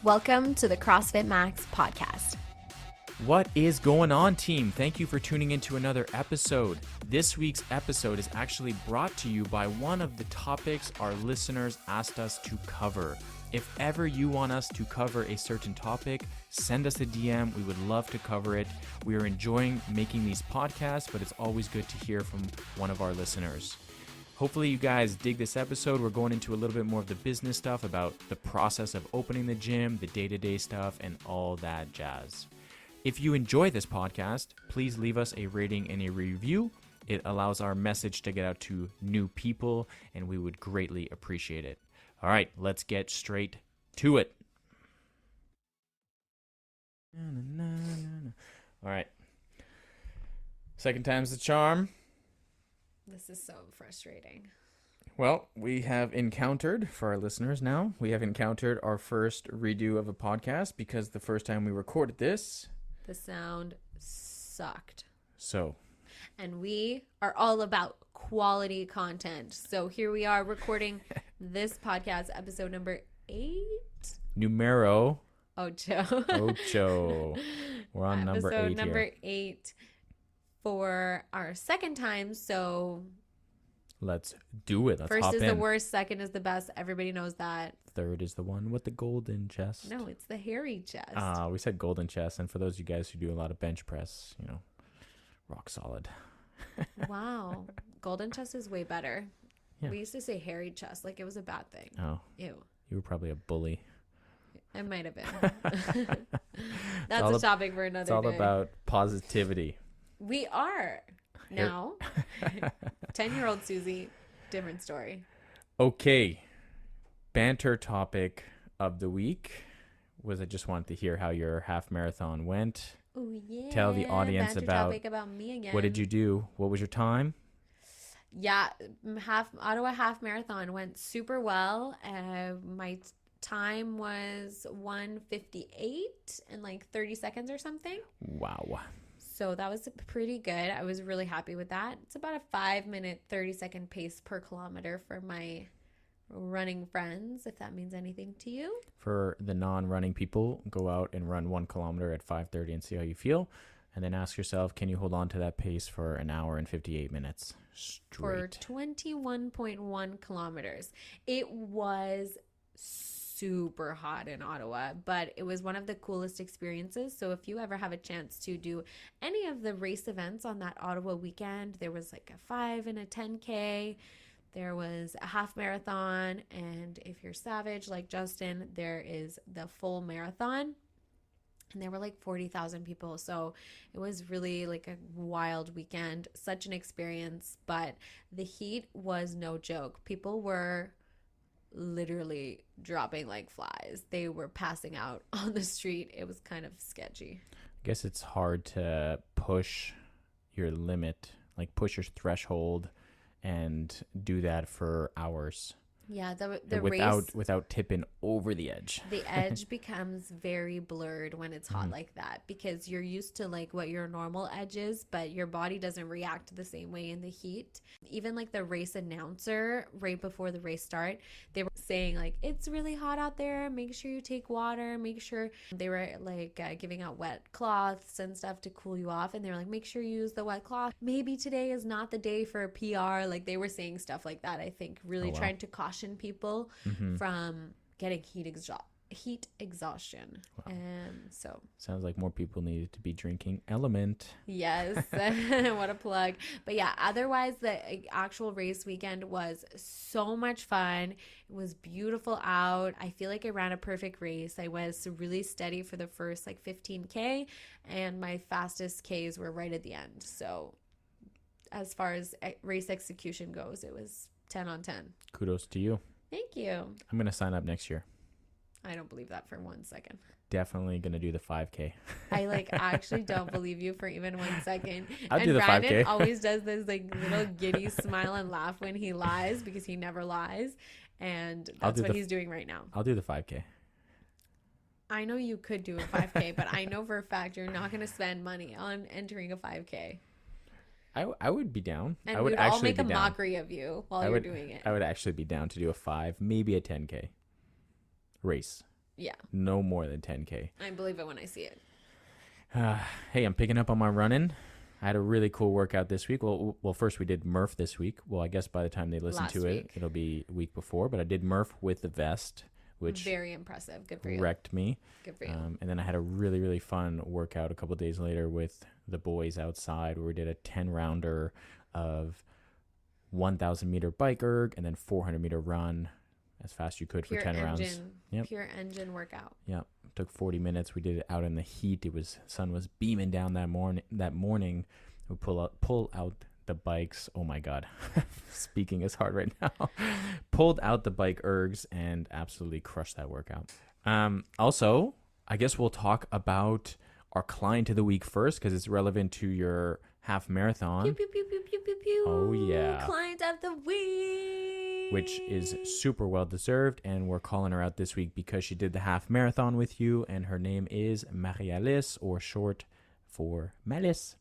Welcome to the CrossFit Max podcast. What is going on, team? Thank you for tuning into another episode. This week's episode is actually brought to you by one of the topics our listeners asked us to cover. If ever you want us to cover a certain topic, send us a DM. We would love to cover it. We are enjoying making these podcasts, but it's always good to hear from one of our listeners. Hopefully you guys dig this episode. We're going into a little bit more of the business stuff about the process of opening the gym, the day-to-day stuff, and all that jazz. If you enjoy this podcast, please leave us a rating and a review. It allows our message to get out to new people, and we would greatly appreciate it. All right, let's get straight to it. All right. Second time's the charm. This is so frustrating. Well, we have encountered, for our listeners now, we have encountered our first redo of a podcast because the first time we recorded this, the sound sucked. So. And we are all about quality content. So here we are recording this podcast, episode number 8. Numero. Ocho. We're on number 8 here. Episode number 8 for our second time. So let's do it. Let's first hop is in. the worst, second is the best. Everybody knows that. Third is the one with the golden chest. No, it's the hairy chest. We said golden chest. And for those of you guys who do a lot of bench press, rock solid. Wow. Golden chest is way better. Yeah. We used to say hairy chest like it was a bad thing. Oh. Ew. You were probably a bully. I might have been. That's a topic for another day. It's all about positivity. We are now. 10-year-old Susie, different story. Okay. Banter topic of the week was I just wanted to hear how your half marathon went. Oh, yeah. Tell the audience about me again. What did you do? What was your time? Yeah, Ottawa half marathon went super well. My time was 1:58 in like 30 seconds or something. Wow. So that was pretty good. I was really happy with that. It's about a 5-minute, 30-second pace per kilometer for my running friends, if that means anything to you. For the non-running people, go out and run 1 kilometer at 5:30 and see how you feel. And then ask yourself, can you hold on to that pace for an hour and 58 minutes straight? For 21.1 kilometers. It was super hot in Ottawa, but it was one of the coolest experiences. So if you ever have a chance to do any of the race events on that Ottawa weekend, there was like a 5 and a 10K, there was a half marathon, and if you're savage like Justin, there is the full marathon. And there were like 40,000 people. So it was really like a wild weekend, such an experience, but the heat was no joke. People were literally dropping like flies. They were passing out on the street. It was kind of sketchy. I guess it's hard to push your limit, like push your threshold and do that for hours. Yeah, the without tipping over the edge. The edge becomes very blurred when it's hot like that because you're used to like what your normal edge is, but your body doesn't react the same way in the heat. Even like the race announcer right before the race start, they were saying like, it's really hot out there. Make sure you take water. Make sure they were like giving out wet cloths and stuff to cool you off. And they were like, make sure you use the wet cloth. Maybe today is not the day for a PR. Like they were saying stuff like that, I think, really trying to caution people from getting heat exhaustion. Wow. So sounds like more people needed to be drinking Element. Yes. What a plug. But yeah, otherwise the actual race weekend was so much fun. It was beautiful out. I feel like I ran a perfect race. I was really steady for the first like 15K, and my fastest Ks were right at the end. So as far as race execution goes, it was 10 on 10. Kudos to you. Thank you. I'm going to sign up next year. I don't believe that for 1 second. Definitely going to do the 5K. I like actually don't believe you for even 1 second. I'll do the 5K. Brandon always does this like little giddy smile and laugh when he lies because he never lies. And that's what he's doing right now. I'll do the 5K. I know you could do a 5K, but I know for a fact you're not going to spend money on entering a 5K. I would be down. And I would we'd actually all make be a down. mockery of you while you're doing it. I would actually be down to do a 5, maybe a 10K race. Yeah. No more than 10K. I believe it when I see it. Hey, I'm picking up on my running. I had a really cool workout this week. Well, first we did Murph this week. Well, I guess by the time they listen to it, it'll be a week before. But I did Murph with the vest, which very impressive. Good for you. Wrecked me. Good for you. And then I had a really, really fun workout a couple of days later with the boys outside, where we did a 10-rounder of 1,000 meter bike erg and then 400 meter run as fast as you could for 10 rounds. Yep. Pure engine workout. Yeah. Took 40 minutes. We did it out in the heat. Sun was beaming down that morning. We pull out the bikes. Oh my God. Speaking is hard right now. Pulled out the bike ergs and absolutely crushed that workout. Also, I guess we'll talk about our client of the week first, because it's relevant to your half marathon. Pew, pew, pew, pew, pew, pew, pew. Oh yeah. Client of the week. Which is super well deserved, and we're calling her out this week because she did the half marathon with you, and her name is Marie-Alice, or short for Malice.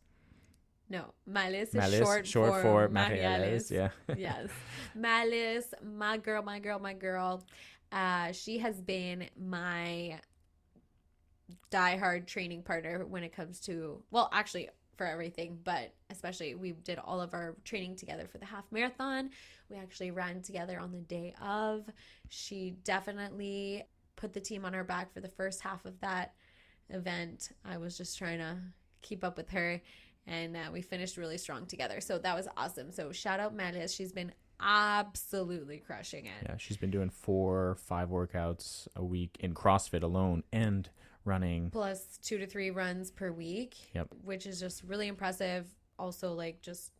No, Malice is short for Marie-Alice. Yeah. Yes. Malice, my girl. She has been my diehard training partner when it comes to, well, actually for everything, but especially we did all of our training together for the half marathon. We actually ran together on the day of. She definitely put the team on her back for the first half of that event. I was just trying to keep up with her, and we finished really strong together. So that was awesome. So shout out Malice. She's been absolutely crushing it. Yeah, she's been doing 4 or 5 workouts a week in CrossFit alone, and running plus 2 to 3 runs per week. Yep. Which is just really impressive. Also, like, just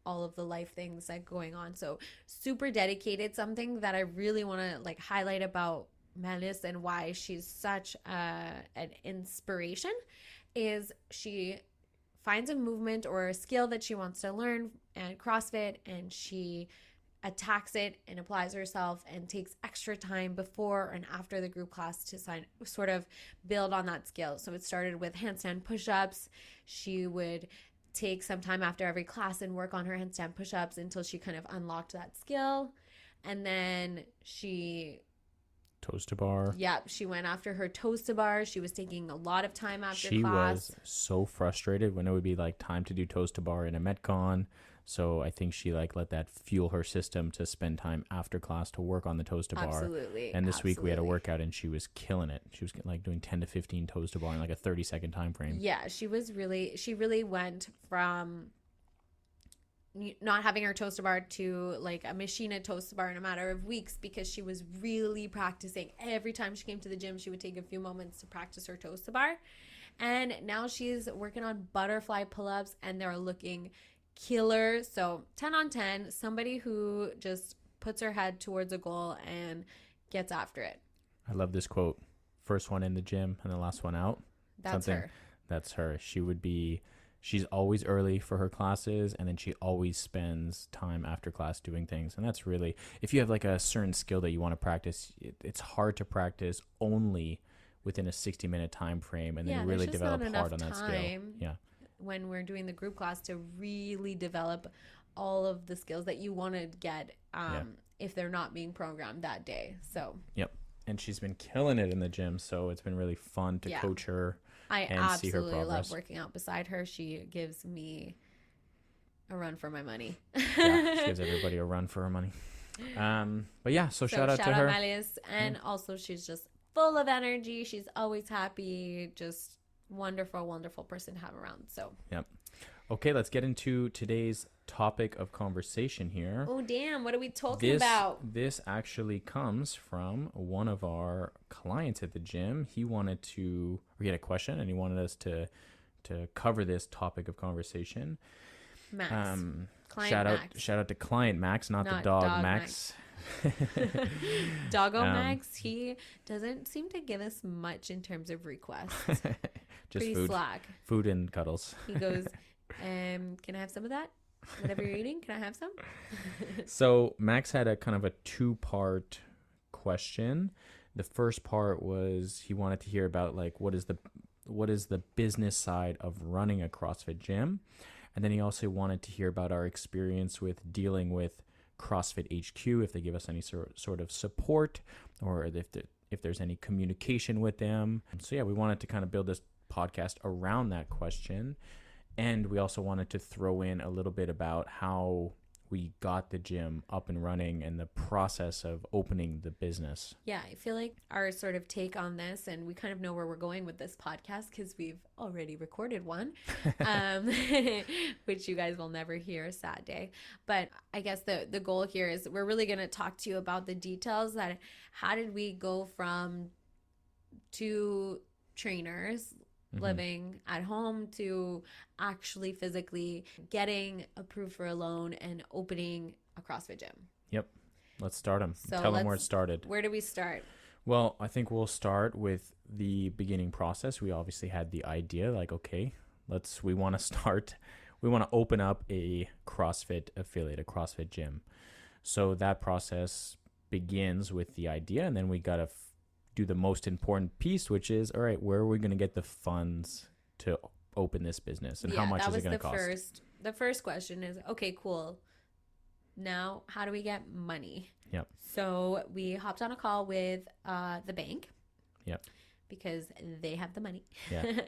all of the life things like going on. So super dedicated. Something that I really want to like highlight about Malice and why she's such an inspiration is she finds a movement or a skill that she wants to learn at CrossFit, and she attacks it and applies herself and takes extra time before and after the group class to sort of build on that skill. So it started with handstand push-ups. She would take some time after every class and work on her handstand push-ups until she kind of unlocked that skill. And then she toes to bar. Yeah, she went after her toes to bar. She was taking a lot of time after class. She was so frustrated when it would be like time to do toes to bar in a Metcon. So I think she like let that fuel her system to spend time after class to work on the toes to bar. Absolutely. And this week we had a workout and she was killing it. She was like doing 10 to 15 toes to bar in like a 30-second time frame. Yeah, she really went from not having her toes to bar to like a machine toes to bar in a matter of weeks, because she was really practicing. Every time she came to the gym, she would take a few moments to practice her toes to bar. And now she's working on butterfly pull-ups, and they're looking killer. So 10 on 10, somebody who just puts her head towards a goal and gets after it. I love this quote. First one in the gym and the last one out. That's her. That's her. She's always early for her classes, and then she always spends time after class doing things. And that's really, if you have like a certain skill that you want to practice, it's hard to practice only within a 60-minute time frame and then really develop hard on that skill. Yeah. When we're doing the group class to really develop all of the skills that you want to get if they're not being programmed that day. So yep. And she's been killing it in the gym, so it's been really fun to coach her. I absolutely love working out beside her. She gives me a run for my money. Yeah, she gives everybody a run for her money. But yeah, so shout out to her. Malice. And also she's just full of energy. She's always happy. Just wonderful, wonderful person to have around. So yep. Okay, let's get into today's topic of conversation here. Oh, damn. What are we talking about? This actually comes from one of our clients at the gym. He had a question, and he wanted us to cover this topic of conversation. Max. Shout out to client Max, not the dog Max. Doggo Max, he doesn't seem to give us much in terms of requests. Just pretty slack. Food and cuddles. He goes, can I have some of that? Whatever you're eating, can I have some? So Max had a kind of a 2-part question. The first part was he wanted to hear about like what is the business side of running a CrossFit gym, and then he also wanted to hear about our experience with dealing with CrossFit HQ, if they give us any sort of support, or if there's any communication with them. So yeah, we wanted to kind of build this podcast around that question. And we also wanted to throw in a little bit about how we got the gym up and running and the process of opening the business. Yeah, I feel like our sort of take on this, and we kind of know where we're going with this podcast because we've already recorded one, which you guys will never hear, sad day. But I guess the goal here is we're really going to talk to you about the details that how did we go from two trainers living at home to actually physically getting approved for a loan and opening a CrossFit gym. Yep. Let's start them. So tell them where it started. Where do we start? Well, I think we'll start with the beginning process. We obviously had the idea like, okay, we want to open up a CrossFit affiliate, a CrossFit gym. So that process begins with the idea, and then we got to do the most important piece, which is, all right, where are we going to get the funds to open this business, and how much is it going to cost? The first question is, okay, cool. Now, how do we get money? Yep. So we hopped on a call with the bank. Yep. Because they have the money. Yeah.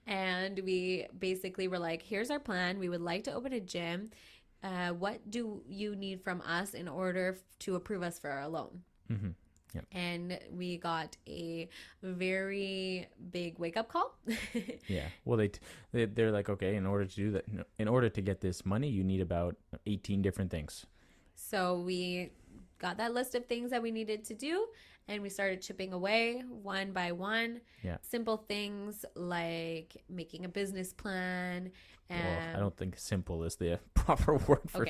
And we basically were like, here's our plan. We would like to open a gym. What do you need from us in order to approve us for our loan? Mm-hmm. Yep. And we got a very big wake-up call. Yeah. Well, they're like, okay, in order to do that, in order to get this money, you need about 18 different things. So we got that list of things that we needed to do, and we started chipping away one by one. Yeah. Simple things like making a business plan. Well, I don't think simple is the proper word for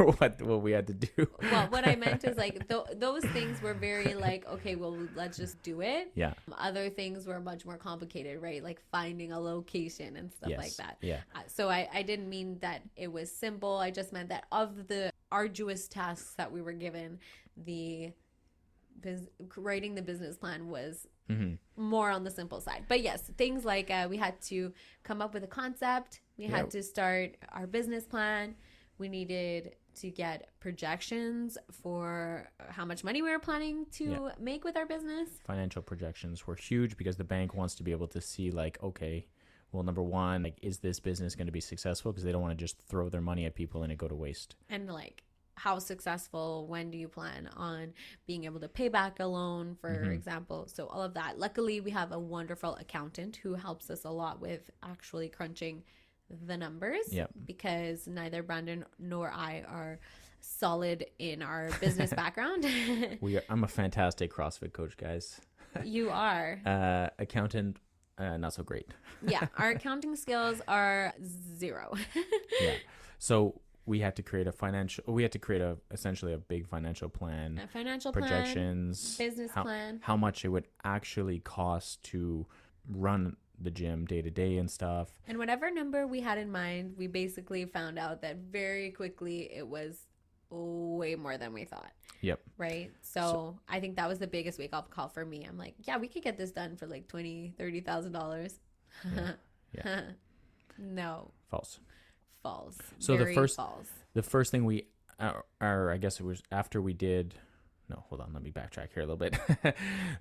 what we had to do. Well, what I meant is like those things were very like, okay, well, let's just do it. Yeah. Other things were much more complicated, right? Like finding a location and stuff like that. Yeah. So I didn't mean that it was simple. I just meant that of the arduous tasks that we were given, writing the business plan was more on the simple side. But yes, things like we had to come up with a concept. We had to start our business plan. We needed to get projections for how much money we were planning to make with our business. Financial projections were huge because the bank wants to be able to see like, okay, well, number one, like, is this business going to be successful? Because they don't want to just throw their money at people and it go to waste. And like, how successful, when do you plan on being able to pay back a loan, for example? So all of that. Luckily, we have a wonderful accountant who helps us a lot with actually crunching the numbers, because neither Brandon nor I are solid in our business background. I'm a fantastic CrossFit coach, guys. You are. Accountant, not so great. Yeah, our accounting skills are zero. Yeah. So we had to create essentially a big financial plan, projections, business plan, how much it would actually cost to run the gym day to day and stuff. And whatever number we had in mind, we basically found out that very quickly it was way more than we thought. Yep. Right. So I think that was the biggest wake up call for me. I'm like, yeah, we could get this done for like $20,000-$30,000. Yeah. No. False. So false. The first thing I guess it was after we did. No, hold on. Let me backtrack here a little bit.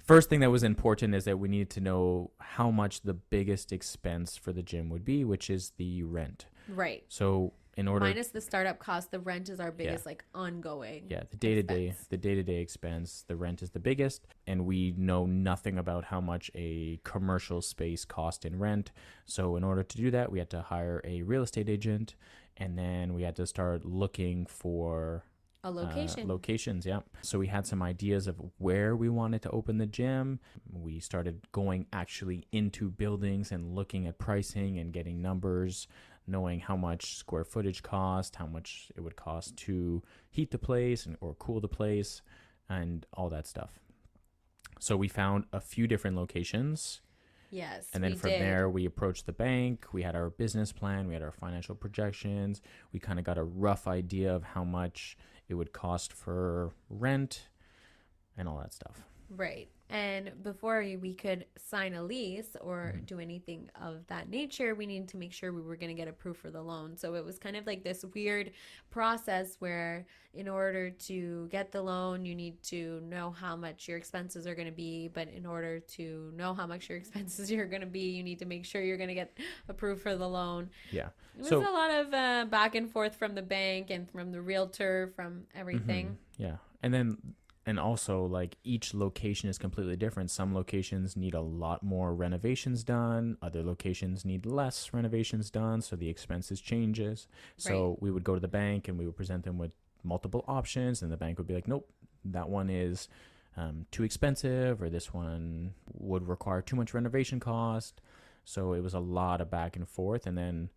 First thing that was important is that we needed to know how much the biggest expense for the gym would be, which is the rent. Right. So in order, minus the startup cost, the rent is our biggest like ongoing. Yeah, the day-to-day expense, the rent is the biggest, and we know nothing about how much a commercial space cost in rent. So in order to do that, we had to hire a real estate agent, and then we had to start looking for a location. Locations, yeah. So we had some ideas of where we wanted to open the gym. We started going actually into buildings and looking at pricing and getting numbers, knowing how much square footage cost, how much it would cost to heat the place or cool the place, and all that stuff. So we found a few different locations. Yes, and then from there, we approached the bank. We had our business plan. We had our financial projections. We kind of got a rough idea of how much it would cost for rent and all that stuff. Right. And before we could sign a lease or do anything of that nature, we needed to make sure we were going to get approved for the loan. So it was kind of like this weird process where in order to get the loan, you need to know how much your expenses are going to be. But in order to know how much your expenses are going to be, you need to make sure you're going to get approved for the loan. Yeah. It was a lot of back and forth from the bank and from the realtor, from everything. Yeah. And also, like, each location is completely different. Some locations need a lot more renovations done. Other locations need less renovations done. So the expenses changes. So we would go to the bank and we would present them with multiple options. And the bank would be like, nope, that one is too expensive, or this one would require too much renovation cost. So it was a lot of back and forth. And then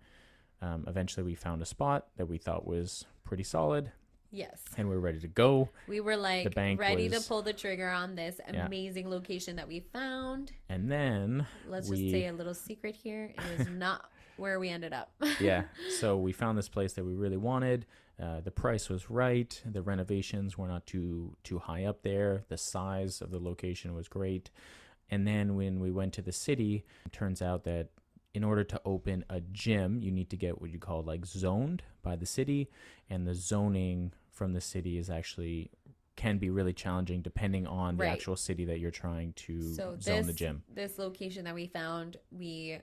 eventually we found a spot that we thought was pretty solid. Yes. And we were ready to go. We were like ready to pull the trigger on this amazing location that we found. And then let's just say a little secret here. It is not where we ended up. Yeah. So we found this place that we really wanted. The price was right. The renovations were not too high up there. The size of the location was great. And then when we went to the city, it turns out that in order to open a gym, you need to get what you call like zoned by the city. And the zoning from the city is actually can be really challenging depending on the actual city that you're trying to zone the gym. This location that we found, we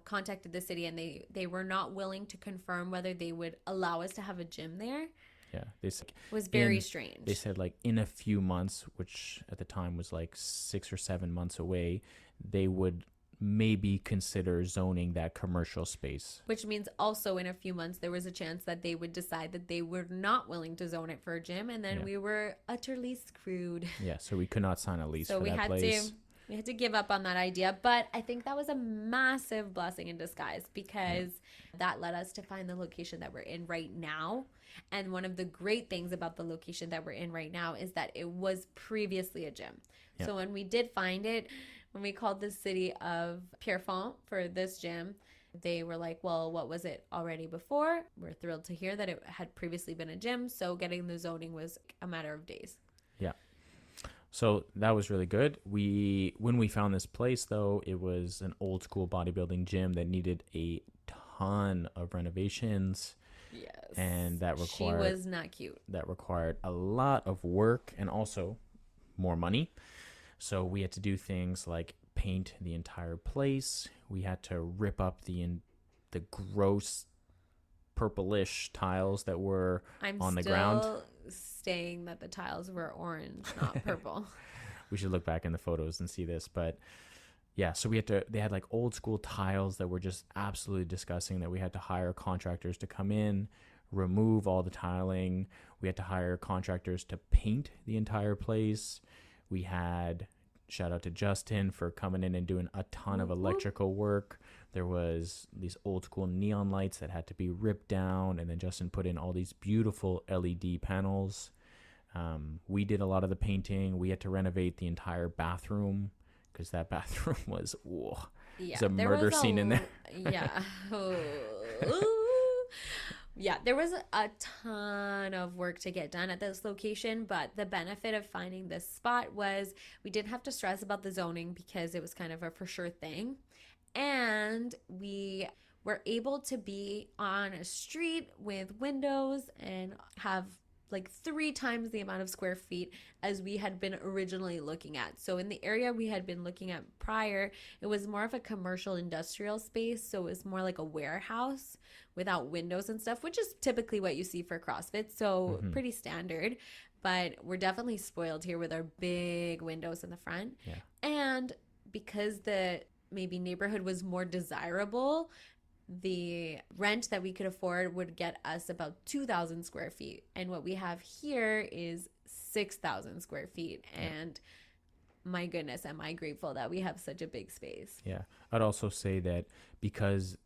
contacted the city, and they were not willing to confirm whether they would allow us to have a gym there. Yeah, it was very strange. They said like in a few months, which at the time was like 6 or 7 months away, they would maybe consider zoning that commercial space. Which means also in a few months there was a chance that they would decide that they were not willing to zone it for a gym, and then we were utterly screwed. Yeah, so we could not sign a lease for that place. We had to give up on that idea, but I think that was a massive blessing in disguise, because that led us to find the location that we're in right now. And one of the great things about the location that we're in right now is that it was previously a gym. Yeah. So when we did find it, when we called the city of Pierrefonds for this gym, they were like, well, what was it already before? We're thrilled to hear that it had previously been a gym. So getting the zoning was a matter of days. Yeah. So that was really good. When we found this place, though, it was an old school bodybuilding gym that needed a ton of renovations. Yes. And she was not cute. That required a lot of work and also more money. So we had to do things like paint the entire place. We had to rip up the gross purplish tiles that were on the ground. I'm still saying that the tiles were orange, not purple. We should look back in the photos and see this, but yeah, so they had like old school tiles that were just absolutely disgusting, that we had to hire contractors to come in, remove all the tiling. We had to hire contractors to paint the entire place. We had, shout out to Justin for coming in and doing a ton of electrical work. There was these old school neon lights that had to be ripped down, and then Justin put in all these beautiful LED panels. We did a lot of the painting. We had to renovate the entire bathroom, because that bathroom was, there's a murder scene in there. Yeah. Yeah, there was a ton of work to get done at this location, but the benefit of finding this spot was we didn't have to stress about the zoning, because it was kind of a for sure thing. And we were able to be on a street with windows and have like 3 times the amount of square feet as we had been originally looking at. So in the area we had been looking at prior, it was more of a commercial industrial space. So it was more like a warehouse without windows and stuff, which is typically what you see for CrossFit. So pretty standard, but we're definitely spoiled here with our big windows in the front. Yeah. And because the maybe neighborhood was more desirable, the rent that we could afford would get us about 2,000 square feet. And what we have here is 6,000 square feet. And my goodness, am I grateful that we have such a big space. Yeah. I'd also say that because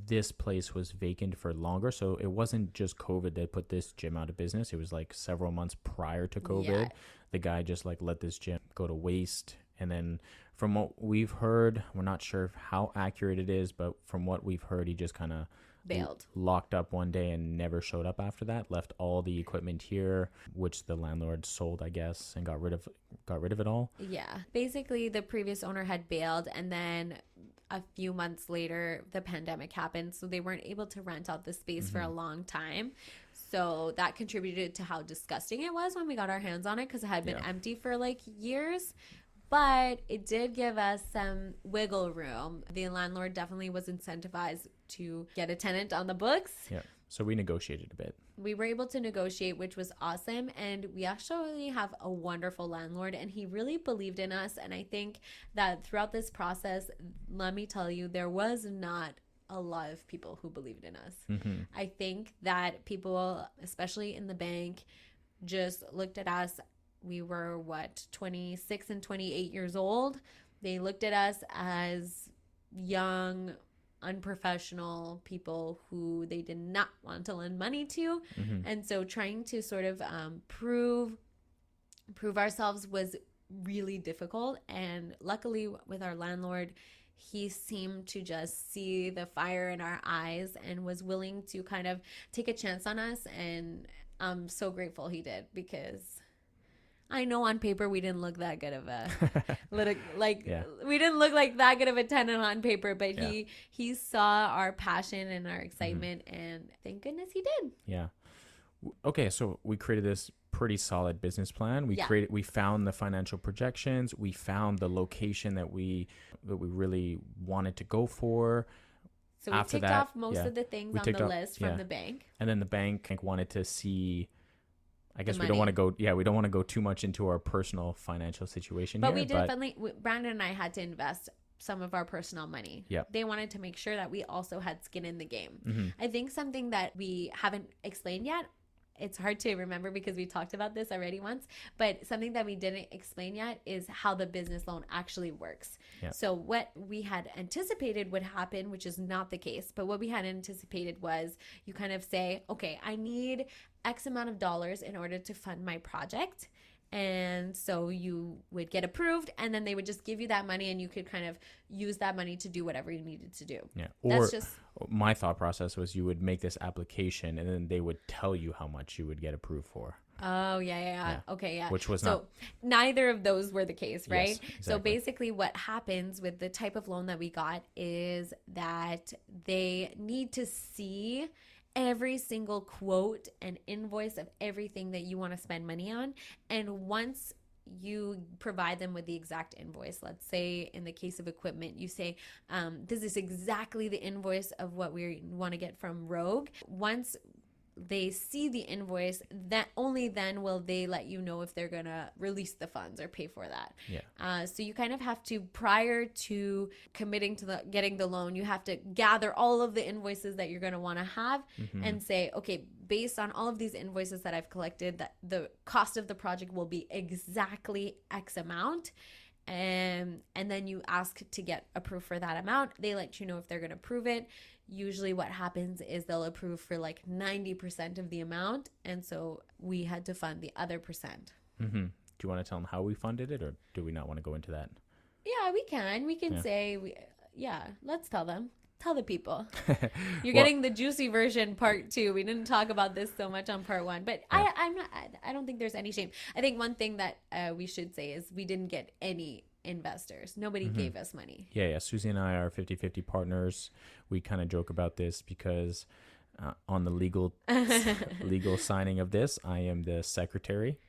this place was vacant for longer, so it wasn't just COVID that put this gym out of business. It was like several months prior to COVID. The guy just like let this gym go to waste. And then from what we've heard, we're not sure how accurate it is, but from what we've heard, he just kind of bailed, locked up one day and never showed up after that, left all the equipment here, which the landlord sold, I guess, and got rid of it all. Yeah. Basically, the previous owner had bailed, and then a few months later, the pandemic happened, so they weren't able to rent out the space for a long time. So that contributed to how disgusting it was when we got our hands on it, because it had been empty for like years. But it did give us some wiggle room. The landlord definitely was incentivized to get a tenant on the books. Yeah. So we negotiated a bit. We were able to negotiate, which was awesome. And we actually have a wonderful landlord, and he really believed in us. And I think that throughout this process, let me tell you, there was not a lot of people who believed in us. I think that people, especially in the bank, just looked at us. We were 26 and 28 years old. They looked at us as young, unprofessional people who they did not want to lend money to. And so trying to sort of prove ourselves was really difficult. And luckily with our landlord, he seemed to just see the fire in our eyes and was willing to kind of take a chance on us. And I'm so grateful he did, because I know on paper we didn't look that good of a we didn't look like that good of a tenant on paper, but he saw our passion and our excitement, and thank goodness he did. Yeah. Okay, so we created this pretty solid business plan. We found the financial projections, we found the location that we really wanted to go for. So we ticked off most of the things on the list from the bank. And then the bank wanted to see, I guess we don't want to go too much into our personal financial situation but Brandon and I had to invest some of our personal money. Yeah. They wanted to make sure that we also had skin in the game. I think something that we haven't explained yet, it's hard to remember because we talked about this already once, but something that we didn't explain yet is how the business loan actually works. Yeah. So what we had anticipated would happen, which is not the case, but what we had anticipated was you kind of say, okay, I need X amount of dollars in order to fund my project. And so you would get approved, and then they would just give you that money, and you could kind of use that money to do whatever you needed to do. Yeah. Or my thought process was you would make this application, and then they would tell you how much you would get approved for. Oh, yeah. Okay, yeah. Which was so neither of those were the case, right? Yes, exactly. So basically what happens with the type of loan that we got is that they need to see every single quote and invoice of everything that you want to spend money on. And once you provide them with the exact invoice, let's say in the case of equipment, you say, this is exactly the invoice of what we want to get from Rogue. Once they see the invoice, that only then will they let you know if they're gonna release the funds or pay for that. Yeah. So you kind of have to, prior to committing to getting the loan, you have to gather all of the invoices that you're gonna want to have and say, okay, based on all of these invoices that I've collected, that the cost of the project will be exactly X amount. And then you ask to get approved for that amount. They let you know if they're going to approve it. Usually what happens is they'll approve for like 90% of the amount. And so we had to fund the other percent. Do you want to tell them how we funded it, or do we not want to go into that? Yeah, we can. We can say, let's tell them. Tell the people. You're getting the juicy version part 2. We didn't talk about this so much on part 1, but yeah. I don't think there's any shame. I think one thing that we should say is we didn't get any investors. Nobody gave us money. Yeah. Susie and I are 50-50 partners. We kind of joke about this because on the legal signing of this, I am the secretary.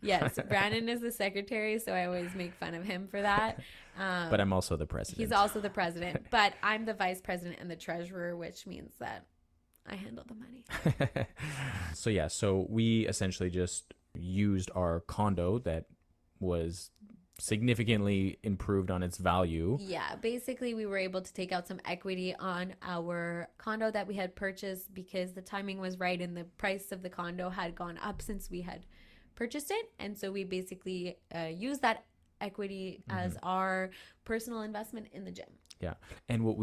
Yes, Brandon is the secretary, so I always make fun of him for that. But I'm also the president. He's also the president, but I'm the vice president and the treasurer, which means that I handle the money. So we essentially just used our condo that was significantly improved on its value. Yeah, basically we were able to take out some equity on our condo that we had purchased because the timing was right and the price of the condo had gone up since we had purchased it. And so we basically used that equity as our personal investment in the gym. Yeah. And what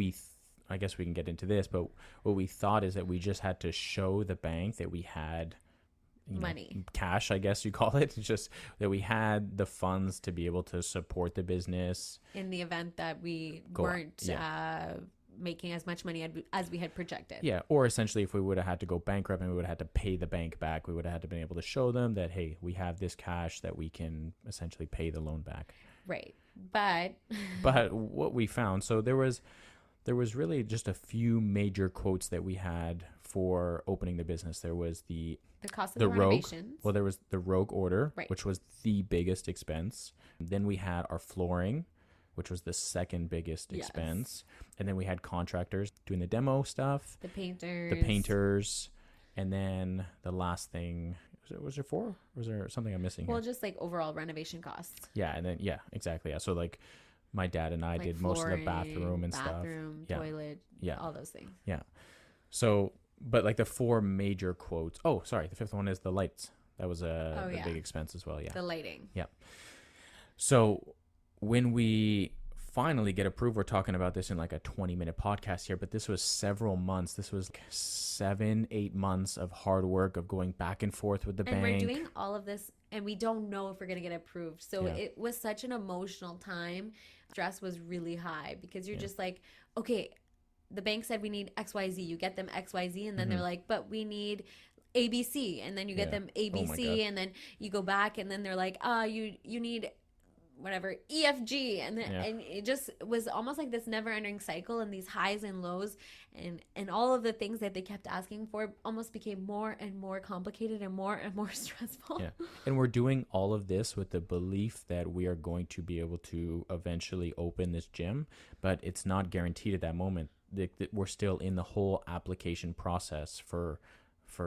I guess we can get into this, but what we thought is that we just had to show the bank that we had money, cash, I guess you call it. It's just that we had the funds to be able to support the business in the event that we weren't making as much money as we had projected. Yeah, or essentially if we would have had to go bankrupt and we would have had to pay the bank back, we would have had to be able to show them that, hey, we have this cash that we can essentially pay the loan back. Right. But what we found, so there was really just a few major quotes that we had for opening the business. There was the cost of the renovations. Well, there was the Rogue order, right, which was the biggest expense. Then we had our flooring, which was the second biggest expense. And then we had contractors doing the demo stuff. The painters. And then the last thing, was there four? Or was there something I'm missing here? Just like overall renovation costs. Yeah, and then, exactly. Yeah. So like my dad and I did flooring, most of the bathroom and stuff. Toilet, all those things. Yeah. So, but like the four major quotes. Oh, sorry. The fifth one is the lights. That was a big expense as well. Yeah. The lighting. Yeah. So when we finally get approved, we're talking about this in like a 20-minute podcast here, but this was several months. This was like 7-8 months of hard work of going back and forth with the bank. And we're doing all of this and we don't know if we're going to get approved. So it was such an emotional time. Stress was really high because you're just like, okay, the bank said we need XYZ. You get them XYZ and then they're like, but we need ABC. And then you get them ABC and then you go back and then they're like, you need whatever EFG, and it just was almost like this never-ending cycle, and these highs and lows and all of the things that they kept asking for almost became more and more complicated and more stressful. And we're doing all of this with the belief that we are going to be able to eventually open this gym, but it's not guaranteed at that moment. We're still in the whole application process for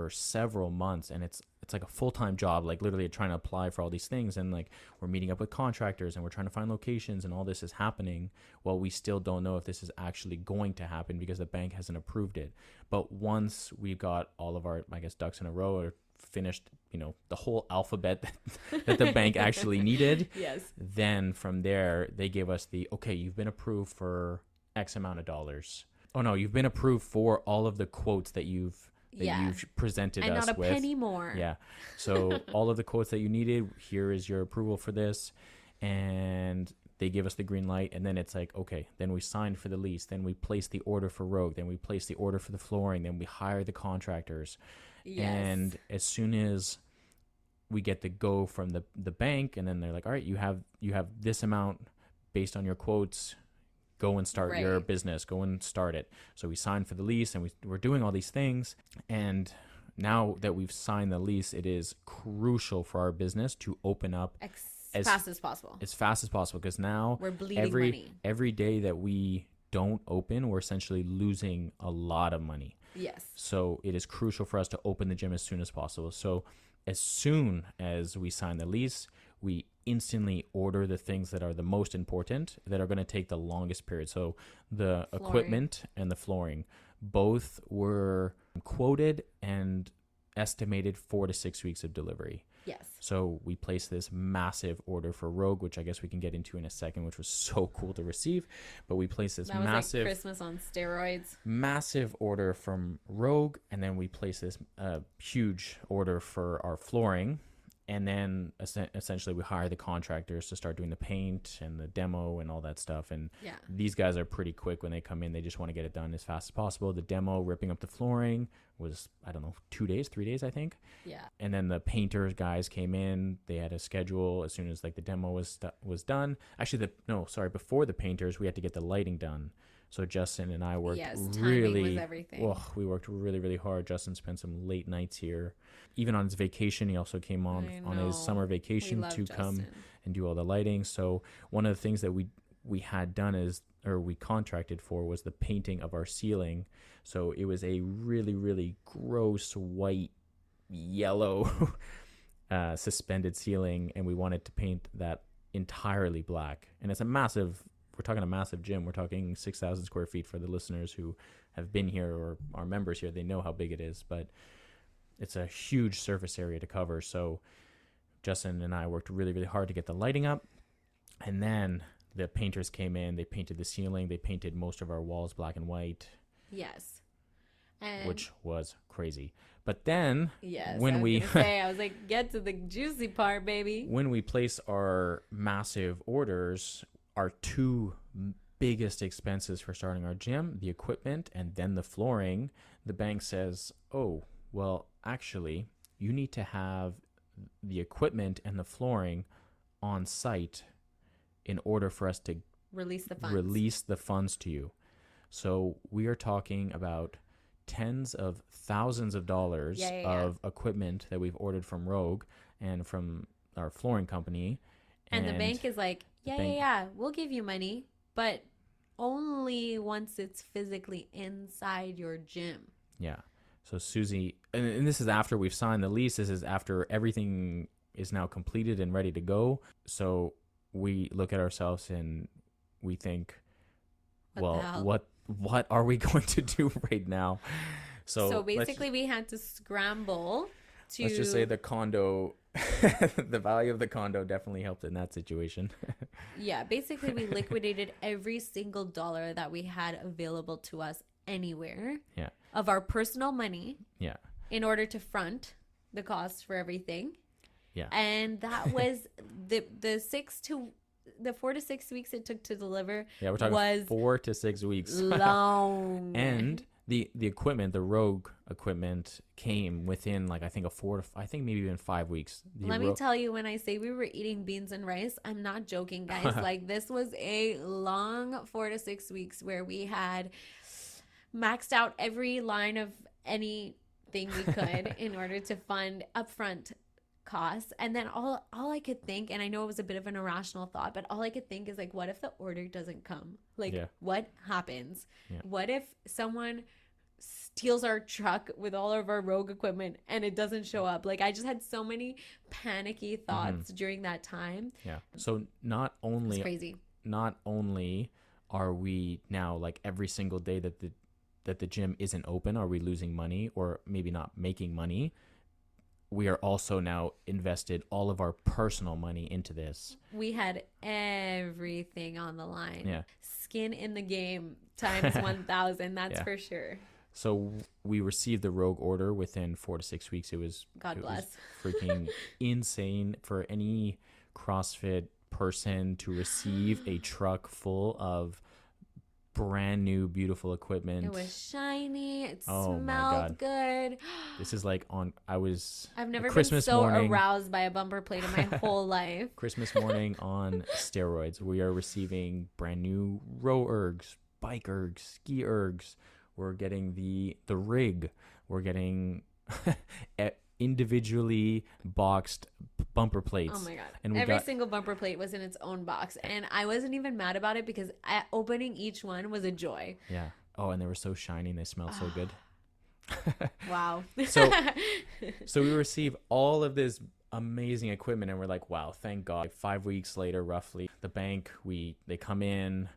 several months, and it's like a full-time job, like literally trying to apply for all these things, and like we're meeting up with contractors and we're trying to find locations, and all this is happening while we still don't know if this is actually going to happen because the bank hasn't approved it. But once we got all of our, I guess, ducks in a row, or finished, the whole alphabet that the bank actually needed, then from there they gave us okay, you've been approved for X amount of dollars. Oh no, you've been approved for all of the quotes that you've presented and us with. And not a penny more. Yeah. So all of the quotes that you needed, here is your approval for this. And they give us the green light. And then it's like, okay, then we signed for the lease. Then we place the order for Rogue. Then we place the order for the flooring. Then we hire the contractors. Yes. And as soon as we get the go from the bank, and then they're like, all right, you have this amount based on your quotes, go and start your business, go and start it. So we signed for the lease, and we're doing all these things. And now that we've signed the lease, it is crucial for our business to open up as fast as possible. As fast as possible, because now we're bleeding money. Every day that we don't open, we're essentially losing a lot of money. Yes. So it is crucial for us to open the gym as soon as possible. So as soon as we sign the lease, we instantly order the things that are the most important, that are going to take the longest period. So the equipment and the flooring, both were quoted and estimated 4 to 6 weeks of delivery. Yes. So we placed this massive order for Rogue, which I guess we can get into in a second, which was so cool to receive. But we placed this massive, like Christmas on steroids, massive order from Rogue, and then we placed this huge order for our flooring. And then essentially we hire the contractors to start doing the paint and the demo and all that stuff. And these guys are pretty quick when they come in. They just want to get it done as fast as possible. The demo, ripping up the flooring, was, 3 days, I think. Yeah. And then the painters guys came in. They had a schedule as soon as like the demo was done. Actually, before the painters, we had to get the lighting done. So Justin and I worked really, we worked really, really hard. Justin spent some late nights here. Even on his vacation, he also came on his summer vacation to come and do all the lighting. So one of the things that we had done we contracted for, was the painting of our ceiling. So it was a really, really gross white, yellow suspended ceiling, and we wanted to paint that entirely black. And it's we're talking a massive gym. We're talking 6,000 square feet for the listeners who have been here or are members here. They know how big it is, but it's a huge surface area to cover. So Justin and I worked really, really hard to get the lighting up. And then the painters came in. They painted the ceiling. They painted most of our walls black and white. Yes. which was crazy. But then yes, when I was like, get to the juicy part, baby. When we place our massive orders, our two biggest expenses for starting our gym, the equipment and then the flooring, the bank says, oh, well, actually, you need to have the equipment and the flooring on site in order for us to release the funds to you. So we are talking about tens of thousands of dollars of equipment that we've ordered from Rogue and from our flooring company. And the bank is like, we'll give you money, but only once it's physically inside your gym. Yeah. So Susie, and this is after we've signed the lease. This is after everything is now completed and ready to go. So we look at ourselves and we think, what are we going to do right now? So basically we had to scramble to... Let's just say the condo, the value of the condo definitely helped in that situation. Yeah, basically we liquidated every single dollar that we had available to us anywhere of our personal money in order to front the costs for everything. Yeah. And that was the 4 to 6 weeks it took to deliver. Yeah, we're talking 4 to 6 weeks. Long. And the equipment, the Rogue equipment, came within I think maybe even 5 weeks. Let me tell you, when I say we were eating beans and rice, I'm not joking, guys. This was a long 4 to 6 weeks where we had maxed out every line of anything we could in order to fund upfront costs. And then all I could think, and I know it was a bit of an irrational thought, but all I could think is what if the order doesn't come? What happens? What if someone steals our truck with all of our Rogue equipment and it doesn't show up? I just had so many panicky thoughts during that time. Yeah. So not only are we now every single day that the gym isn't open, are we losing money or maybe not making money? We are also now invested all of our personal money into this. We had everything on the line. Yeah. Skin in the game times 1,000. That's for sure. So we received the Rogue order within 4 to 6 weeks. It was freaking insane for any CrossFit person to receive a truck full of brand new beautiful equipment. It was shiny. It smelled good. This is I've never Christmas been so morning, aroused by a bumper plate in my whole life. Christmas morning on steroids. We are receiving brand new row ergs, bike ergs, ski ergs. We're getting the rig. We're getting individually boxed bumper plates. Oh my god. And every single bumper plate was in its own box, and I wasn't even mad about it because opening each one was a joy. Yeah. Oh, and they were so shiny and they smelled so good. Wow. So we receive all of this amazing equipment and we're like, wow, thank God. 5 weeks later, roughly, the bank, they come in,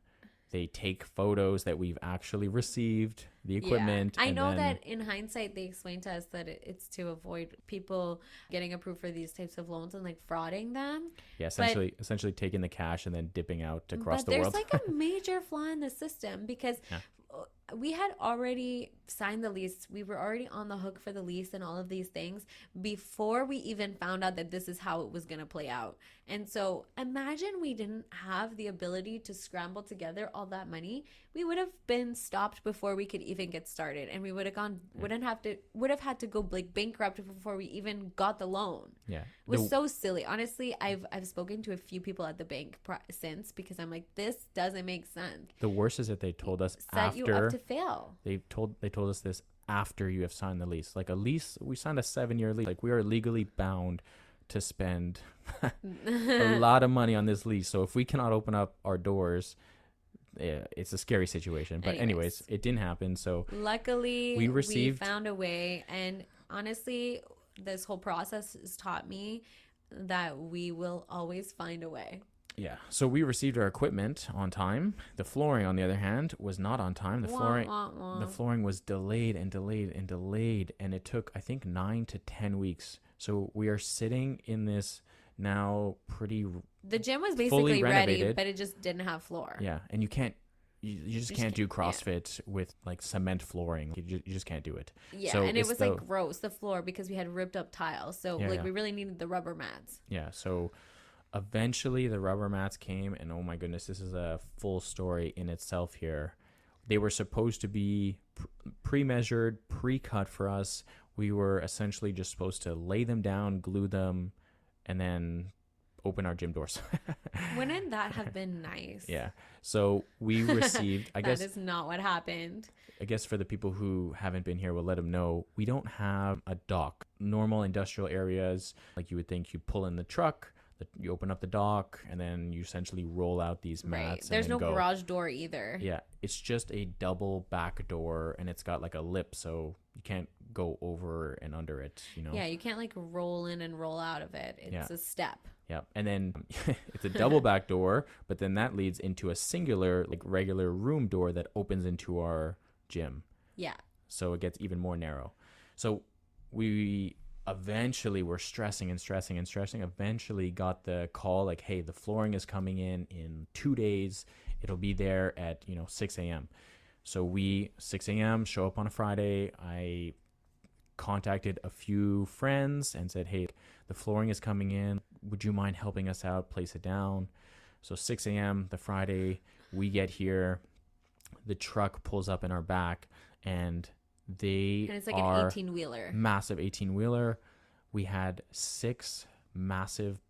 they take photos that we've actually received the equipment. I know that in hindsight, they explained to us that it's to avoid people getting approved for these types of loans and frauding them. Yeah, essentially taking the cash and then dipping out across the world. But there's a major flaw in the system because we had already signed the lease. We were already on the hook for the lease and all of these things before we even found out that this is how it was going to play out. And so imagine we didn't have the ability to scramble together all that money. We would have been stopped before we could even get started, and we would have had to go bankrupt before we even got the loan. Yeah, it was so silly. Honestly, I've spoken to a few people at the bank since because I'm like, this doesn't make sense. The worst is that they told us set you up to fail. They told us this after you have signed the lease. A lease, we signed a 7-year lease. We are legally bound to spend a lot of money on this lease. So if we cannot open up our doors, it's a scary situation. But anyways, it didn't happen. So luckily we found a way. And honestly, this whole process has taught me that we will always find a way. Yeah. So we received our equipment on time. The flooring, on the other hand, was not on time. The flooring was delayed and delayed and delayed. And it took, I think, 9 to 10 weeks. So we are sitting in this now pretty... The gym was basically ready, but it just didn't have floor. Yeah. And you can't you just can't do CrossFit with like cement flooring. You just can't do it. Yeah, so and it was like gross, the floor, because we had ripped up tiles. So we really needed the rubber mats. Yeah, so eventually the rubber mats came, and oh my goodness, this is a full story in itself here. They were supposed to be pre-measured, pre-cut for us. We were essentially just supposed to lay them down, glue them, and then open our gym doors. Wouldn't that have been nice? Yeah. So we received, I guess. That is not what happened. I guess for the people who haven't been here, we'll let them know. We don't have a dock. Normal industrial areas, like you would think, you pull in the truck, you open up the dock, and then you essentially roll out these mats. Right. There's no garage door either. Yeah. It's just a double back door, and it's got like a lip, so you can't go over and under it, you know? Yeah, you can't like roll in and roll out of it. It's a step. Yeah. And then it's a double back door, but then that leads into a singular, like regular room door that opens into our gym. Yeah. So it gets even more narrow. So we eventually were stressing, eventually got the call like, hey, the flooring is coming in 2 days. It'll be there at, 6 a.m. So we, 6 a.m., show up on a Friday. I contacted a few friends and said, hey, the flooring is coming in. Would you mind helping us out, place it down? So 6 a.m. the Friday, we get here. The truck pulls up in our back, and it's like an 18-wheeler. Massive 18-wheeler. We had 6 massive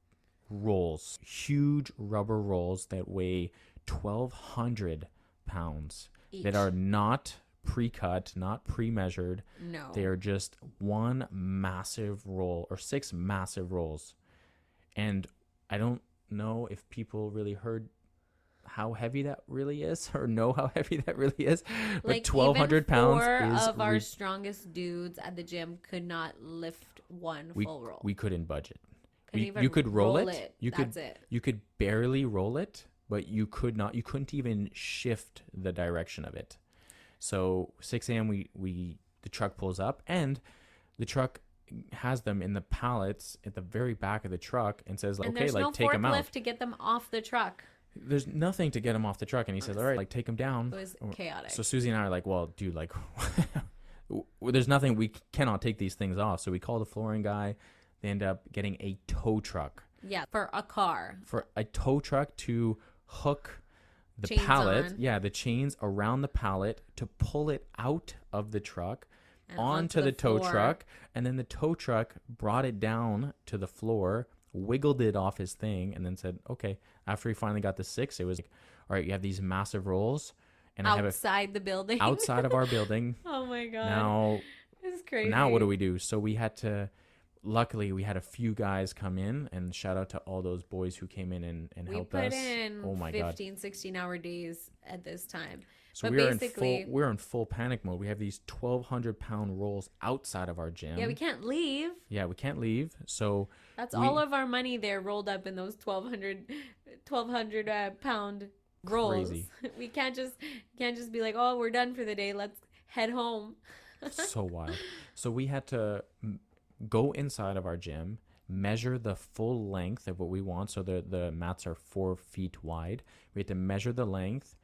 rolls, huge rubber rolls that weigh 1,200 pounds each. That are not pre-cut, not pre-measured. No. They are just one massive roll, or 6 massive rolls. And I don't know if people really heard how heavy that really is, or know how heavy that really is. But like 1,200 pounds is... 4 of our strongest dudes at the gym could not lift one full roll. We couldn't budget. You could roll it. You could barely roll it, but you couldn't even shift the direction of it. So 6 a.m. the truck pulls up, and the truck has them in the pallets at the very back of the truck and says, like, okay, like, take them out. There's no forklift to get them off the truck. There's nothing to get them off the truck. And he says, all right, like, take them down. It was chaotic. So Susie and I are like, well, dude, like, there's nothing, we cannot take these things off. So we call the flooring guy. They end up getting a tow truck. Yeah, for a car. For a tow truck to hook the chains pallet. On. Yeah, the chains around the pallet to pull it out of the truck and onto the tow truck. And then the tow truck brought it down to the floor, wiggled it off his thing, and then said, okay. After he finally got the 6, it was like, all right, you have these massive rolls. And outside the building. Outside of our building. Oh my God. Now, this is crazy. Now what do we do? So we had to, luckily we had a few guys come in, and shout out to all those boys who came in and helped us. We put in oh my 15, 16-hour days at this time. So we're in full panic mode. We have these 1,200-pound rolls outside of our gym. Yeah, we can't leave. So that's all of our money there rolled up in those 1,200 pound rolls. Crazy. We can't just be like, oh, we're done for the day. Let's head home. So wild. So we had to go inside of our gym, measure the full length of what we want. So the mats are 4 feet wide. We had to measure the length,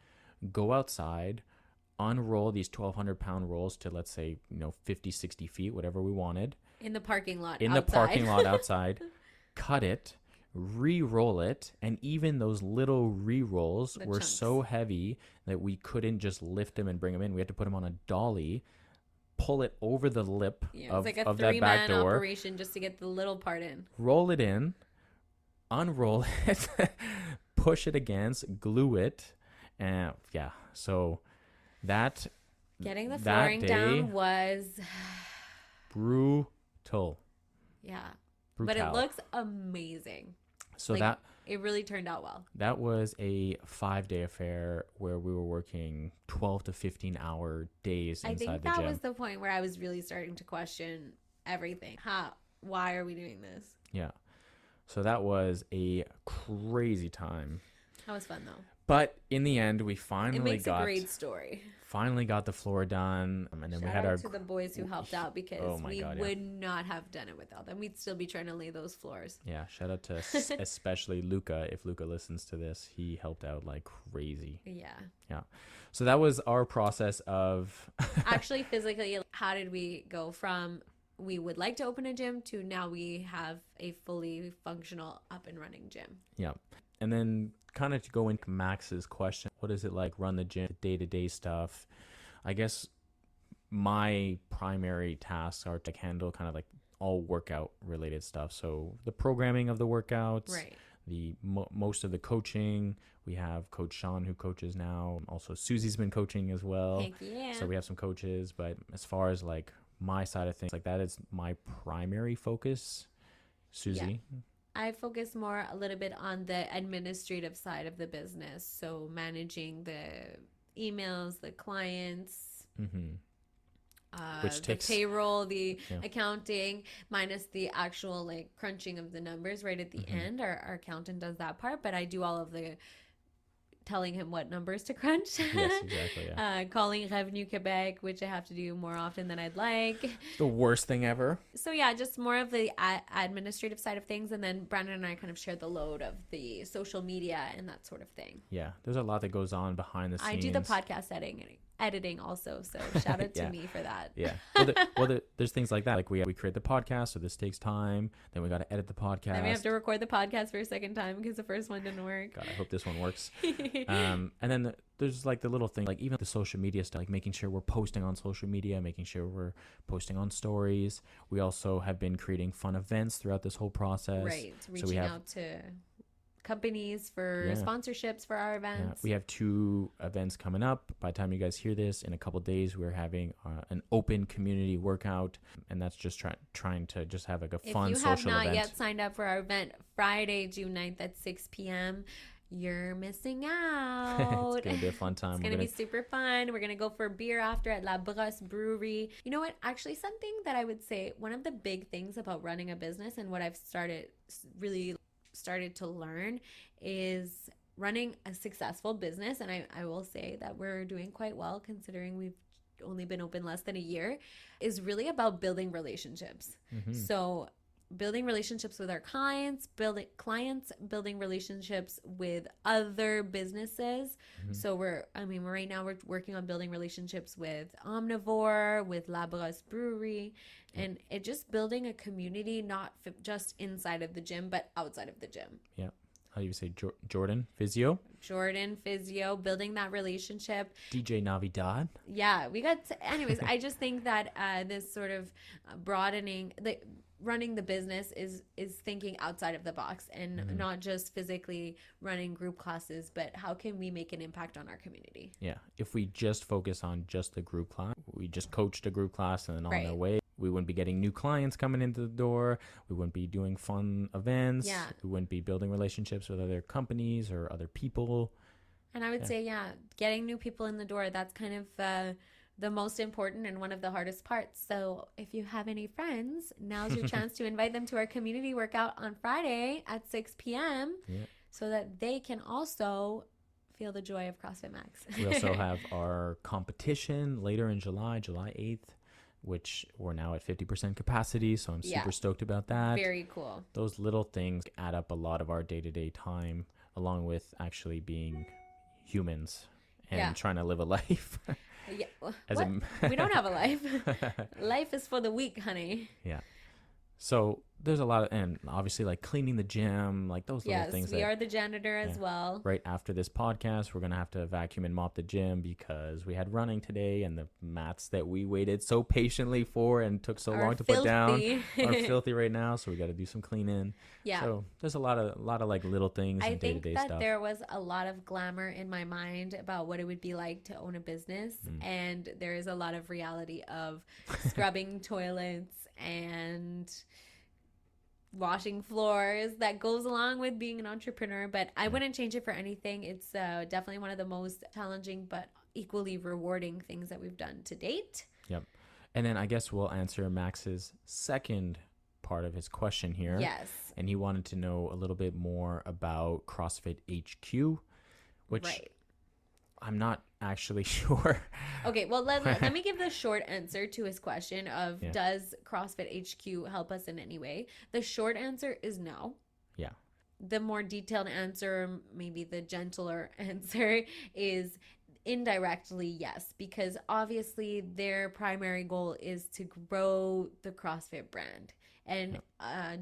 go outside, unroll these 1,200-pound rolls to, let's say, 50, 60 feet, whatever we wanted. In the parking lot outside, cut it, re-roll it, and even those little re-rolls were chunks. So heavy that we couldn't just lift them and bring them in. We had to put them on a dolly, pull it over the lip of that back door. It's like a 3-man operation just to get the little part in. Roll it in, unroll it, push it against, glue it, and so that getting the flooring down was brutal. Yeah. Brutal. But it looks amazing. So it really turned out well. That was a 5-day affair where we were working 12 to 15-hour days inside the gym. I think that was the point where I was really starting to question everything. Why are we doing this? Yeah. So that was a crazy time. That was fun, though. But in the end, we It makes a great story. Finally got the floor done. And then Shout we had out to the boys who helped out, because we would not have done it without them. We'd still be trying to lay those floors. Yeah, shout out to especially Luca. If Luca listens to this, he helped out like crazy. Yeah. So that was our process of actually physically, how did we go from we would like to open a gym to now we have a fully functional up and running gym? Yeah. And then kind of to go into Max's question, what is it like run the gym, day-to-day stuff? I guess my primary tasks are to handle kind of like all workout related stuff. So the programming of the workouts, right. The most of the coaching. We have Coach Sean who coaches now. Also Susie's been coaching as well. Heck yeah. So we have some coaches, but as far as like my side of things, like that is my primary focus. Susie? Yeah. I focus more a little bit on the administrative side of the business. So managing the emails, the clients, which takes the payroll, the accounting, minus the actual like crunching of the numbers right at the end. Our accountant does that part, but I do all of the telling him what numbers to crunch. Yes, exactly. Yeah. Calling Revenue Quebec, which I have to do more often than I'd like. The worst thing ever. So yeah, just more of the administrative side of things, and then Brandon and I kind of share the load of the social media and that sort of thing. Yeah, there's a lot that goes on behind the scenes. I do the podcast editing also, so shout out to me for that. Yeah. There's things like that. Like we create the podcast, so this takes time. Then we got to edit the podcast. Then we have to record the podcast for a second time because the first one didn't work. God, I hope this one works. And then there's like the little thing, like even the social media stuff, like making sure we're posting on social media, making sure we're posting on stories. We also have been creating fun events throughout this whole process. Right. Reaching out to companies for sponsorships for our events. Yeah, we have 2 events coming up. By the time you guys hear this, in a couple of days, we're having an open community workout, and that's just trying to just have like a fun social event. If you have not yet signed up for our event, Friday, June 9th at 6 p.m., you're missing out. It's going to be a fun time. It's going to be super fun. We're going to go for beer after at La Brosse Brewery. You know what? Actually, something that I would say, one of the big things about running a business and what I've started to learn is running a successful business. And I will say that we're doing quite well considering we've only been open less than a year, is really about building relationships. So building relationships with our clients, building relationships with other businesses. So right now we're working on building relationships with Omnivore, with La Brosse Brewery, and it just building a community, not just inside of the gym, but outside of the gym. Yeah. How do you say Jordan Physio, building that relationship. DJ Navidad. Yeah, anyways, I just think that this sort of broadening running the business is thinking outside of the box and not just physically running group classes, but how can we make an impact on our community? Yeah. If we just focus on just the group class, we just coached a group class and then on their way, we wouldn't be getting new clients coming into the door. We wouldn't be doing fun events. Yeah. We wouldn't be building relationships with other companies or other people. And I would say, getting new people in the door, that's kind of the most important and one of the hardest parts. So if you have any friends, now's your chance to invite them to our community workout on Friday at 6 p.m. So that they can also feel the joy of CrossFit Max. We also have our competition later in July 8th, which we're now at 50% capacity. So I'm super stoked about that. Very cool. Those little things add up a lot of our day-to-day time, along with actually being humans and trying to live a life. We don't have a life. Life is for the weak, honey. Yeah. So there's a lot of, and obviously like cleaning the gym, like those little things. Yes, we are the janitor as well. Right after this podcast, we're going to have to vacuum and mop the gym because we had running today and the mats that we waited so patiently for and took so long to put down are filthy right now. So we got to do some cleaning. Yeah. So there's a lot of like little things and day-to-day stuff. I think that there was a lot of glamour in my mind about what it would be like to own a business. And there is a lot of reality of scrubbing toilets and washing floors that goes along with being an entrepreneur, but I wouldn't change it for anything. It's definitely one of the most challenging but equally rewarding things that we've done to date. Yep. And then I guess we'll answer Max's second part of his question here. Yes. And he wanted to know a little bit more about CrossFit HQ, which right. I'm not actually sure. Okay, well, let me give the short answer to his question of does CrossFit HQ help us in any way? The short answer is no. Yeah. The more detailed answer, maybe the gentler answer, is indirectly yes, because obviously their primary goal is to grow the CrossFit brand. And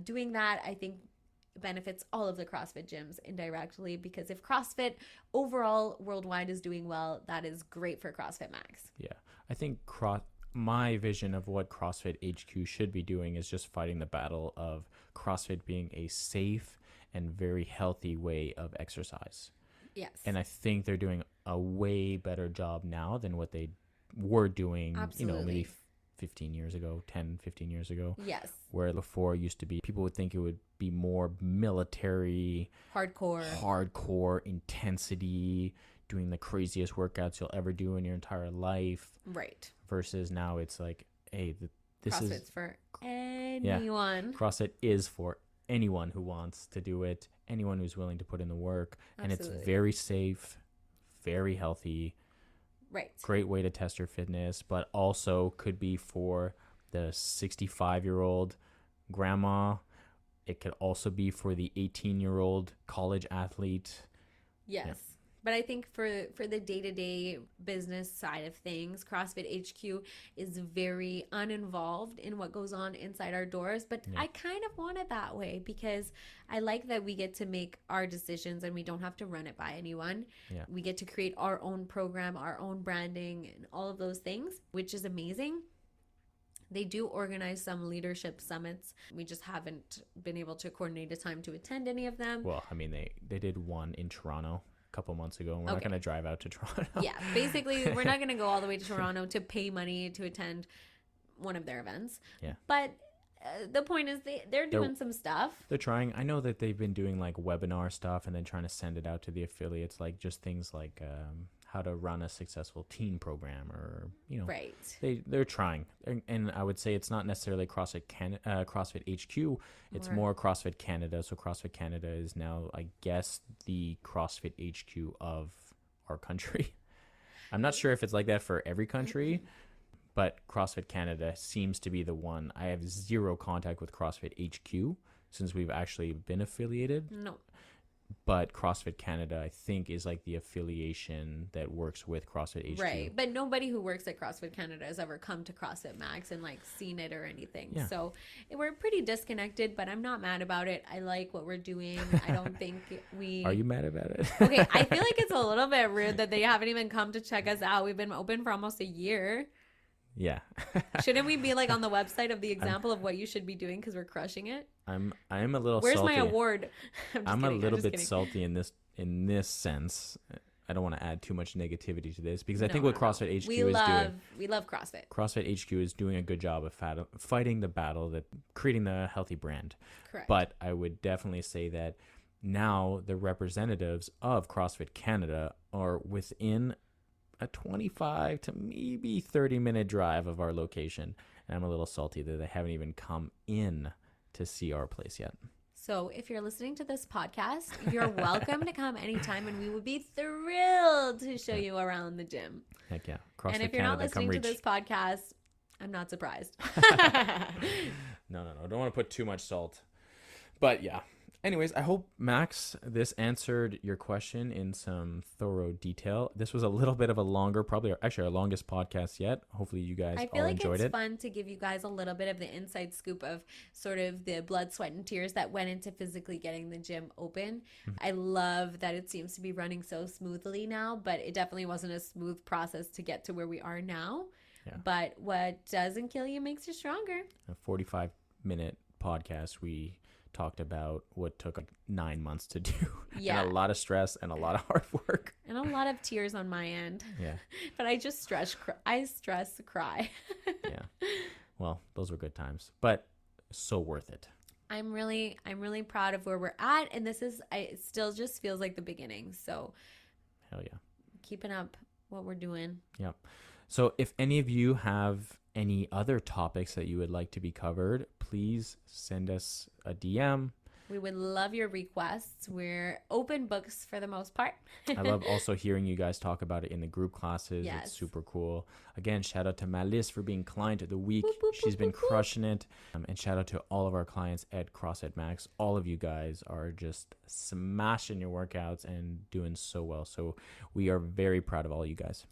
doing that, I think, benefits all of the CrossFit gyms indirectly, because if CrossFit overall worldwide is doing well, that is great for CrossFit Max. Yeah. I think my vision of what CrossFit HQ should be doing is just fighting the battle of CrossFit being a safe and very healthy way of exercise. Yes. And I think they're doing a way better job now than what they were doing, Absolutely. Maybe 15 years ago, 10, 15 years ago. Yes. Where before it used to be, people would think it would be more military, hardcore intensity, doing the craziest workouts you'll ever do in your entire life. Right. Versus now it's like, hey, this CrossFit's is for anyone. CrossFit is for anyone who wants to do it, anyone who's willing to put in the work. Absolutely. And it's very safe, very healthy. Right. Great way to test your fitness, but also could be for the 65-year-old grandma. It could also be for the 18-year-old college athlete. Yes. Yeah. But I think for the day-to-day business side of things, CrossFit HQ is very uninvolved in what goes on inside our doors. But I kind of want it that way, because I like that we get to make our decisions and we don't have to run it by anyone. Yeah. We get to create our own program, our own branding, and all of those things, which is amazing. They do organize some leadership summits. We just haven't been able to coordinate a time to attend any of them. Well, I mean, they did one in Toronto couple months ago, and we're not going to drive out to Toronto. Yeah, basically we're not going to go all the way to Toronto to pay money to attend one of their events. Yeah, but the point is they're doing some stuff. They're trying. I know that they've been doing like webinar stuff and then trying to send it out to the affiliates, like just things like how to run a successful teen program, or right. They're trying, and I would say it's not necessarily CrossFit HQ. It's more CrossFit Canada. So CrossFit Canada is now, I guess, the CrossFit HQ of our country. I'm not sure if it's like that for every country, but CrossFit Canada seems to be the one. I have zero contact with CrossFit HQ since we've actually been affiliated. No. But CrossFit Canada, I think, is like the affiliation that works with CrossFit HQ. Right. But nobody who works at CrossFit Canada has ever come to CrossFit Max and like seen it or anything. Yeah. So we're pretty disconnected, but I'm not mad about it. I like what we're doing. I don't think we... Are you mad about it? Okay. I feel like it's a little bit rude that they haven't even come to check us out. We've been open for almost a year. Yeah. Shouldn't we be like on the website of the example of what you should be doing, because we're crushing it? I'm a little Salty. Where's my award? I'm a little bit salty in this sense. I don't want to add too much negativity to this, because I think what CrossFit HQ is doing. We love CrossFit. CrossFit HQ is doing a good job of fighting the battle, that creating the healthy brand. Correct. But I would definitely say that now the representatives of CrossFit Canada are within a 25 to maybe 30-minute drive of our location. And I'm a little salty that they haven't even come in to see our place yet. So if you're listening to this podcast, you're welcome to come anytime, and we would be thrilled to show you around the gym. Heck yeah. CrossFit and if you're Canada, not listening to this podcast, I'm not surprised. No. Don't want to put too much salt. But yeah. Anyways, I hope, Max, this answered your question in some thorough detail. This was a little bit of a longer, probably actually our longest podcast yet. Hopefully you guys all enjoyed it. I feel like it's fun to give you guys a little bit of the inside scoop of sort of the blood, sweat, and tears that went into physically getting the gym open. Mm-hmm. I love that it seems to be running so smoothly now, but it definitely wasn't a smooth process to get to where we are now. Yeah. But what doesn't kill you makes you stronger. A 45-minute podcast, we talked about what took like 9 months to do. Yeah. And a lot of stress and a lot of hard work. And a lot of tears on my end. Yeah. But I just cry. Yeah. Well, those were good times, but so worth it. I'm really proud of where we're at, and it still just feels like the beginning. So hell yeah. Keeping up what we're doing. Yep. So if any of you have any other topics that you would like to be covered, please send us a DM. We would love your requests. We're open books for the most part. I love also hearing you guys talk about it in the group classes. Yes. It's super cool. Again, shout out to Malice for being client of the week. Boop, boop, She's boop, been boop, boop. crushing it. And shout out to all of our clients at CrossFit Max. All of you guys are just smashing your workouts and doing so well. So we are very proud of all you guys.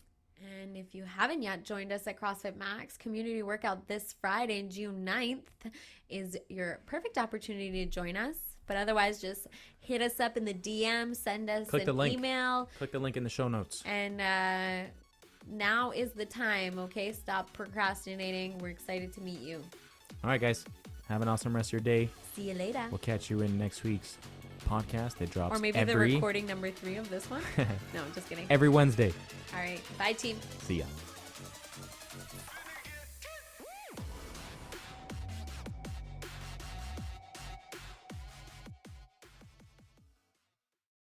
And if you haven't yet joined us at CrossFit Max Community Workout this Friday, June 9th, is your perfect opportunity to join us. But otherwise, just hit us up in the DM, send us an email. Click the link in the show notes. And now is the time, okay? Stop procrastinating. We're excited to meet you. All right, guys. Have an awesome rest of your day. See you later. We'll catch you in next week's podcast that drops or maybe the recording number 3 of this one. No, just kidding. Every Wednesday. All right. Bye, team. See ya.